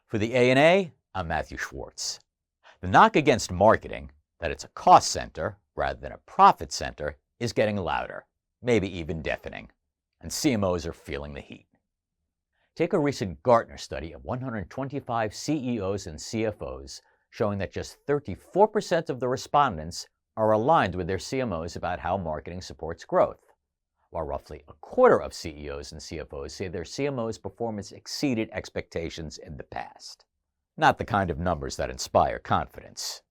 For the A&A, I'm Matthew Schwartz. The knock against marketing, that it's a cost center rather than a profit center, is getting louder, maybe even deafening, and CMOs are feeling the heat. Take a recent Gartner study of 125 CEOs and CFOs showing that just 34% of the respondents are aligned with their CMOs about how marketing supports growth, while roughly a quarter of CEOs and CFOs say their CMO's performance exceeded expectations in the past. Not the kind of numbers that inspire confidence.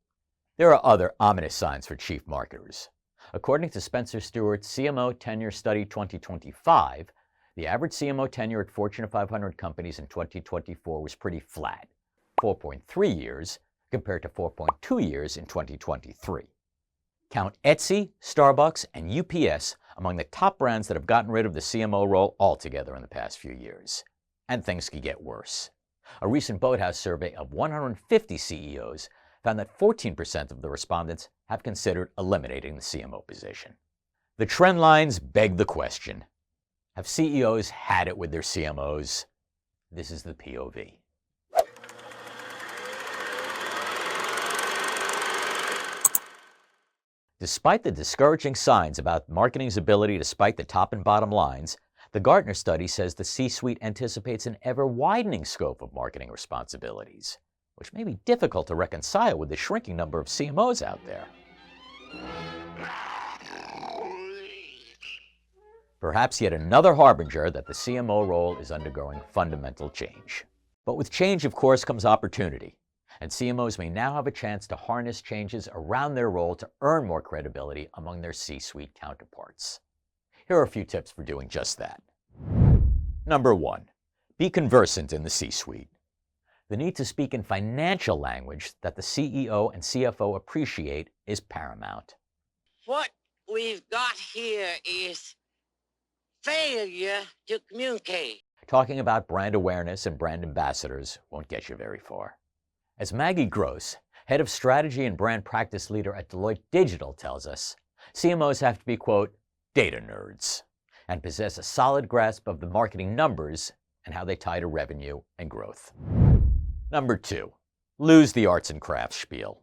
There are other ominous signs for chief marketers. According to Spencer Stewart's CMO Tenure Study 2025, the average CMO tenure at Fortune 500 companies in 2024 was pretty flat, 4.3 years compared to 4.2 years in 2023. Count Etsy, Starbucks, and UPS among the top brands that have gotten rid of the CMO role altogether in the past few years. And things could get worse. A recent Boathouse survey of 150 CEOs found that 14% of the respondents have considered eliminating the CMO position. The trend lines beg the question. Have CEOs had it with their CMOs? This is the POV. Despite the discouraging signs about marketing's ability to spike the top and bottom lines, the Gartner study says the C-suite anticipates an ever-widening scope of marketing responsibilities, which may be difficult to reconcile with the shrinking number of CMOs out there. Perhaps yet another harbinger that the CMO role is undergoing fundamental change. But with change, of course, comes opportunity. And CMOs may now have a chance to harness changes around their role to earn more credibility among their C-suite counterparts. Here are a few tips for doing just that. Number 1, be conversant in the C-suite. The need to speak in financial language that the CEO and CFO appreciate is paramount. What we've got here is failure to communicate. Talking about brand awareness and brand ambassadors won't get you very far. As Maggie Gross, head of strategy and brand practice leader at Deloitte Digital, tells us, CMOs have to be, quote, data nerds, and possess a solid grasp of the marketing numbers and how they tie to revenue and growth. Number 2, lose the arts and crafts spiel.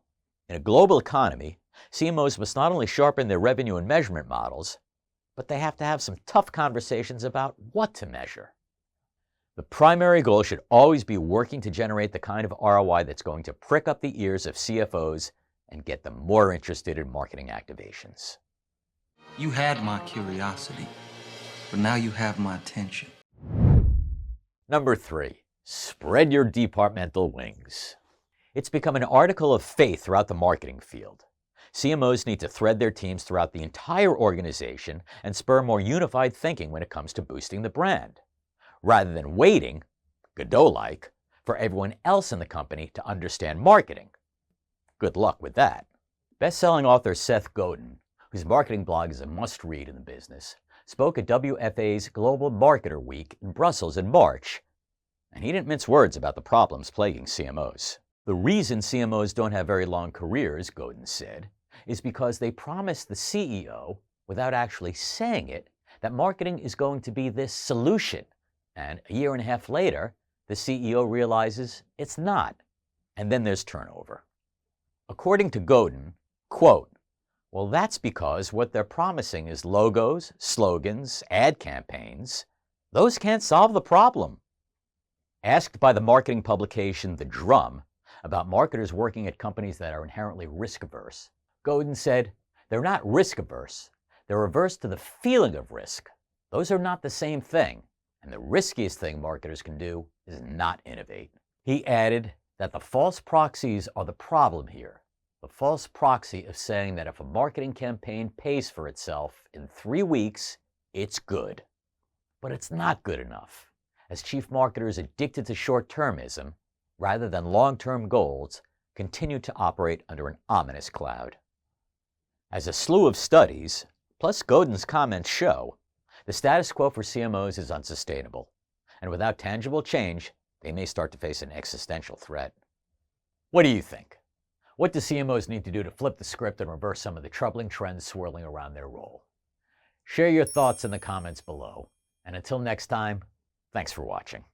In a global economy, CMOs must not only sharpen their revenue and measurement models, but they have to have some tough conversations about what to measure. The primary goal should always be working to generate the kind of ROI that's going to prick up the ears of CFOs and get them more interested in marketing activations. You had my curiosity, but now you have my attention. Number 3, spread your departmental wings. It's become an article of faith throughout the marketing field. CMOs need to thread their teams throughout the entire organization and spur more unified thinking when it comes to boosting the brand, rather than waiting, Godot-like, for everyone else in the company to understand marketing. Good luck with that. Best-selling author Seth Godin, whose marketing blog is a must-read in the business, spoke at WFA's Global Marketer Week in Brussels in March, and he didn't mince words about the problems plaguing CMOs. The reason CMOs don't have very long careers, Godin said, is because they promise the CEO, without actually saying it, that marketing is going to be this solution. And a year and a half later, the CEO realizes it's not. And then there's turnover. According to Godin, quote, well, that's because what they're promising is logos, slogans, ad campaigns. Those can't solve the problem. Asked by the marketing publication The Drum about marketers working at companies that are inherently risk-averse, Godin said, they're not risk-averse. They're averse to the feeling of risk. Those are not the same thing. And the riskiest thing marketers can do is not innovate. He added that the false proxies are the problem here. The false proxy of saying that if a marketing campaign pays for itself in 3 weeks, it's good. But it's not good enough, as chief marketers addicted to short-termism, rather than long-term goals, continue to operate under an ominous cloud. As a slew of studies, plus Godin's comments show, the status quo for CMOs is unsustainable, and without tangible change, they may start to face an existential threat. What do you think? What do CMOs need to do to flip the script and reverse some of the troubling trends swirling around their role? Share your thoughts in the comments below, and until next time, thanks for watching.